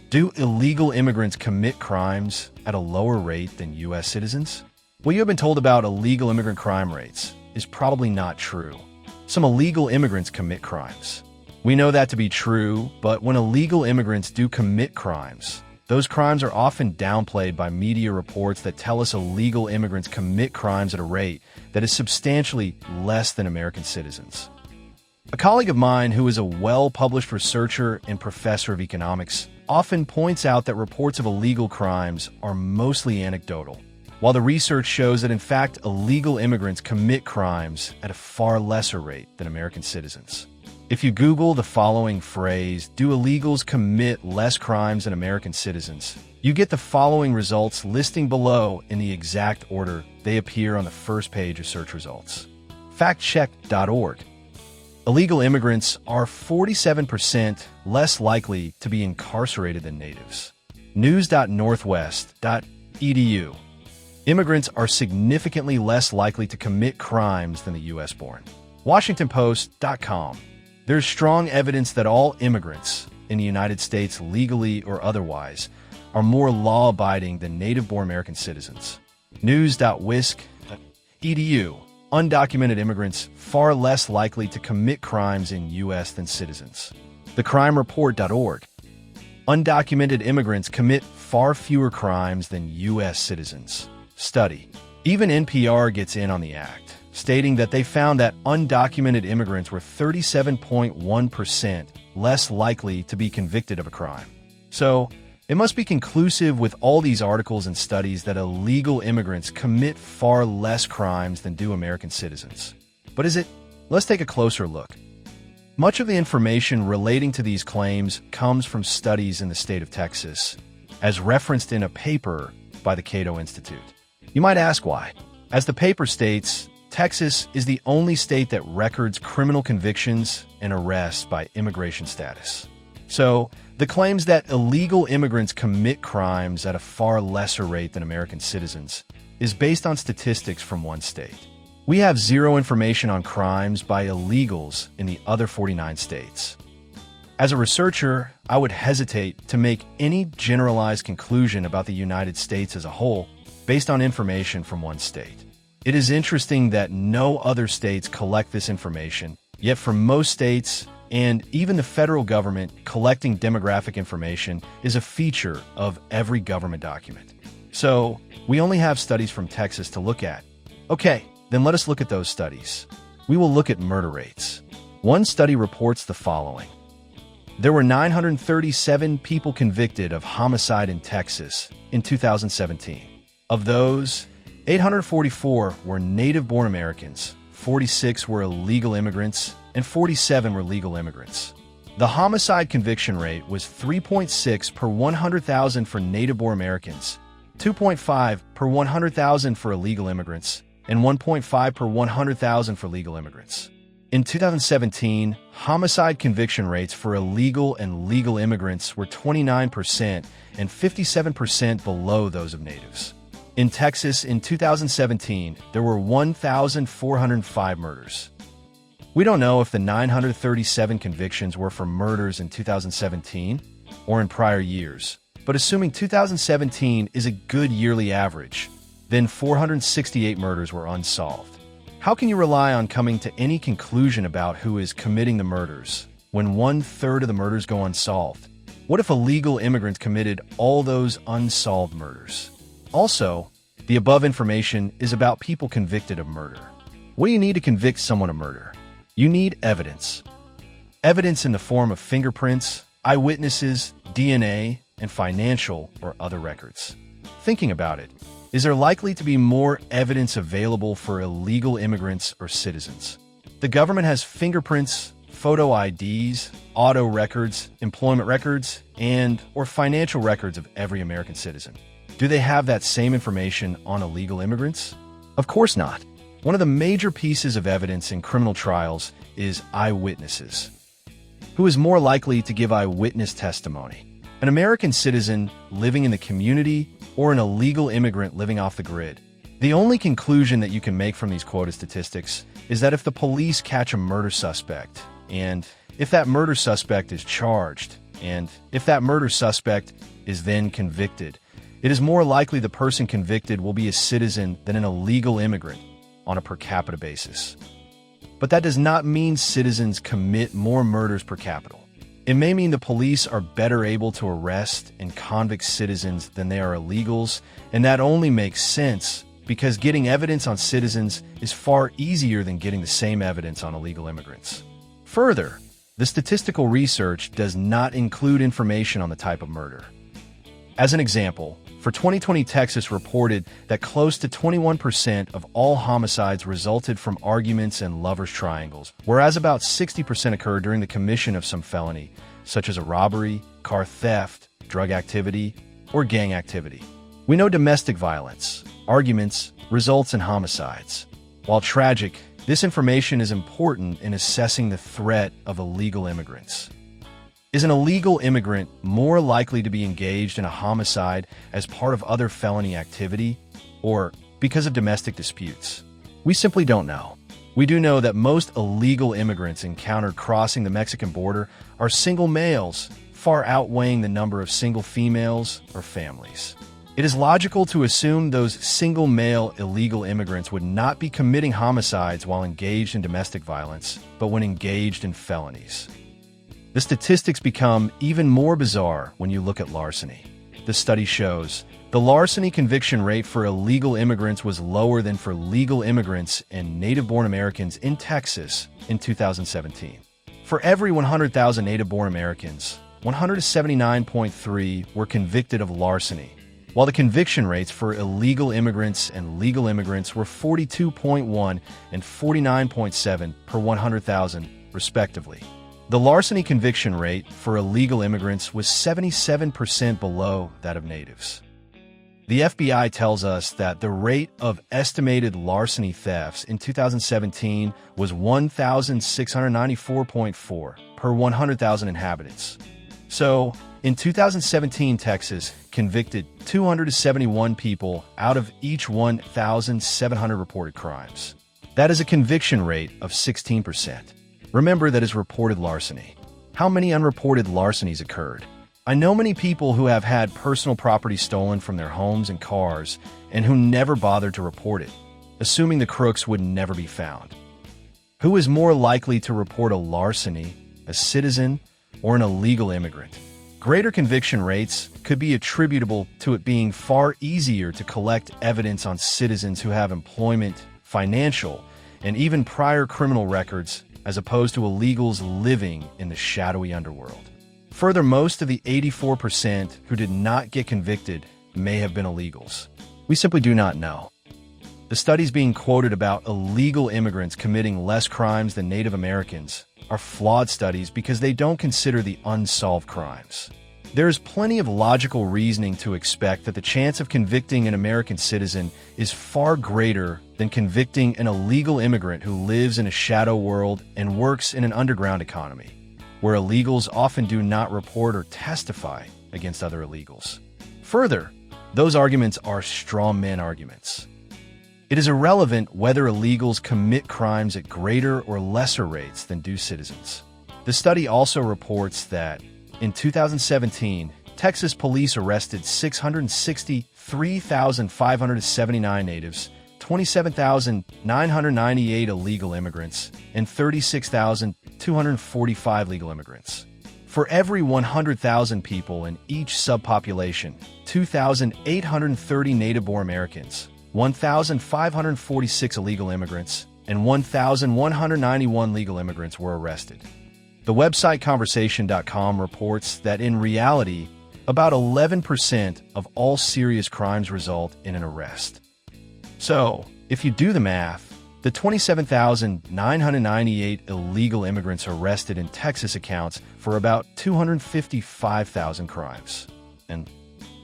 Do illegal immigrants commit crimes at a lower rate than U.S. citizens? What you have been told about illegal immigrant crime rates is probably not true. Some illegal immigrants commit crimes. We know that to be true, but when illegal immigrants do commit crimes, those crimes are often downplayed by media reports that tell us illegal immigrants commit crimes at a rate that is substantially less than American citizens. A colleague of mine who is a well-published researcher and professor of economics often points out that reports of illegal crimes are mostly anecdotal, while the research shows that in fact illegal immigrants commit crimes at a far lesser rate than American citizens. If you Google the following phrase, "Do illegals commit less crimes than American citizens?" you get the following results listing below in the exact order they appear on the first page of search results. Factcheck.org. Illegal immigrants are 47% less likely to be incarcerated than natives. News.northwest.edu. Immigrants are significantly less likely to commit crimes than the U.S.-born. WashingtonPost.com. There's strong evidence that all immigrants in the United States, legally or otherwise, are more law-abiding than native-born American citizens. News.wisc.edu. Undocumented immigrants far less likely to commit crimes in U.S. than citizens. TheCrimeReport.org. Undocumented immigrants commit far fewer crimes than U.S. citizens. Study. Even NPR gets in on the act, stating that they found that undocumented immigrants were 37.1% less likely to be convicted of a crime. So, it must be conclusive with all these articles and studies that illegal immigrants commit far less crimes than do American citizens. But is it? Let's take a closer look. Much of the information relating to these claims comes from studies in the state of Texas, as referenced in a paper by the Cato Institute. You might ask why. As the paper states, Texas is the only state that records criminal convictions and arrests by immigration status. So, the claims that illegal immigrants commit crimes at a far lesser rate than American citizens is based on statistics from one state. We have zero information on crimes by illegals in the other 49 states. As a researcher, I would hesitate to make any generalized conclusion about the United States as a whole based on information from one state. It is interesting that no other states collect this information, yet for most states, and even the federal government, collecting demographic information is a feature of every government document. So, we only have studies from Texas to look at. Okay, then let us look at those studies. We will look at murder rates. One study reports the following. There were 937 people convicted of homicide in Texas in 2017. Of those, 844 were native-born Americans, 46 were illegal immigrants, and 47 were legal immigrants. The homicide conviction rate was 3.6 per 100,000 for native-born Americans, 2.5 per 100,000 for illegal immigrants, and 1.5 per 100,000 for legal immigrants. In 2017, homicide conviction rates for illegal and legal immigrants were 29% and 57% below those of natives. In Texas, in 2017, there were 1,405 murders. We don't know if the 937 convictions were for murders in 2017 or in prior years, but assuming 2017 is a good yearly average, then 468 murders were unsolved. How can you rely on coming to any conclusion about who is committing the murders when 1/3 of the murders go unsolved? What if illegal immigrants committed all those unsolved murders? Also, the above information is about people convicted of murder. What do you need to convict someone of murder? You need evidence. Evidence in the form of fingerprints, eyewitnesses, DNA, and financial or other records. Thinking about it, is there likely to be more evidence available for illegal immigrants or citizens? The government has fingerprints, photo IDs, auto records, employment records, and/or financial records of every American citizen. Do they have that same information on illegal immigrants? Of course not. One of the major pieces of evidence in criminal trials is eyewitnesses. Who is more likely to give eyewitness testimony? An American citizen living in the community or an illegal immigrant living off the grid? The only conclusion that you can make from these quoted statistics is that if the police catch a murder suspect, and if that murder suspect is charged, and if that murder suspect is then convicted, it is more likely the person convicted will be a citizen than an illegal immigrant on a per capita basis. But that does not mean citizens commit more murders per capita. It may mean the police are better able to arrest and convict citizens than they are illegals, and that only makes sense because getting evidence on citizens is far easier than getting the same evidence on illegal immigrants. Further, the statistical research does not include information on the type of murder. As an example, for 2020, Texas reported that close to 21% of all homicides resulted from arguments and lovers' triangles, whereas about 60% occurred during the commission of some felony, such as a robbery, car theft, drug activity, or gang activity. We know domestic violence, arguments, results in homicides. While tragic, this information is important in assessing the threat of illegal immigrants. Is an illegal immigrant more likely to be engaged in a homicide as part of other felony activity, or because of domestic disputes? We simply don't know. We do know that most illegal immigrants encountered crossing the Mexican border are single males, far outweighing the number of single females or families. It is logical to assume those single male illegal immigrants would not be committing homicides while engaged in domestic violence, but when engaged in felonies. The statistics become even more bizarre when you look at larceny. The study shows the larceny conviction rate for illegal immigrants was lower than for legal immigrants and native-born Americans in Texas in 2017. For every 100,000 native-born Americans, 179.3 were convicted of larceny, while the conviction rates for illegal immigrants and legal immigrants were 42.1 and 49.7 per 100,000, respectively. The larceny conviction rate for illegal immigrants was 77% below that of natives. The FBI tells us that the rate of estimated larceny thefts in 2017 was 1,694.4 per 100,000 inhabitants. So, in 2017, Texas convicted 271 people out of each 1,700 reported crimes. That is a conviction rate of 16%. Remember, that is reported larceny. How many unreported larcenies occurred? I know many people who have had personal property stolen from their homes and cars and who never bothered to report it, assuming the crooks would never be found. Who is more likely to report a larceny, a citizen, or an illegal immigrant? Greater conviction rates could be attributable to it being far easier to collect evidence on citizens who have employment, financial, and even prior criminal records, as opposed to illegals living in the shadowy underworld. Further, most of the 84% who did not get convicted may have been illegals. We simply do not know. The studies being quoted about illegal immigrants committing less crimes than Native Americans are flawed studies because they don't consider the unsolved crimes. There is plenty of logical reasoning to expect that the chance of convicting an American citizen is far greater than convicting an illegal immigrant who lives in a shadow world and works in an underground economy, where illegals often do not report or testify against other illegals. Further, those arguments are straw man arguments. It is irrelevant whether illegals commit crimes at greater or lesser rates than do citizens. The study also reports that in 2017, Texas police arrested 663,579 natives, 27,998 illegal immigrants, and 36,245 legal immigrants. For every 100,000 people in each subpopulation, 2,830 native-born Americans, 1,546 illegal immigrants, and 1,191 legal immigrants were arrested. The website Conversation.com reports that in reality, about 11% of all serious crimes result in an arrest. So, if you do the math, the 27,998 illegal immigrants arrested in Texas accounts for about 255,000 crimes. And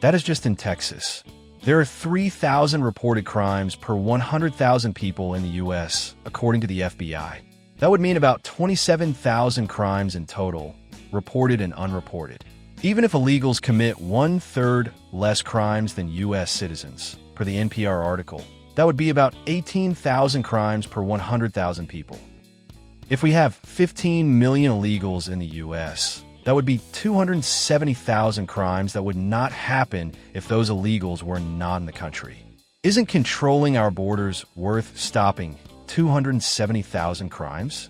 that is just in Texas. There are 3,000 reported crimes per 100,000 people in the U.S., according to the FBI. That would mean about 27,000 crimes in total, reported and unreported. Even if illegals commit one-third less crimes than U.S. citizens, per the NPR article, that would be about 18,000 crimes per 100,000 people. If we have 15 million illegals in the U.S., that That would be 270,000 crimes that would not happen if those illegals were not in the country. Isn't controlling our borders worth stopping 270,000 crimes?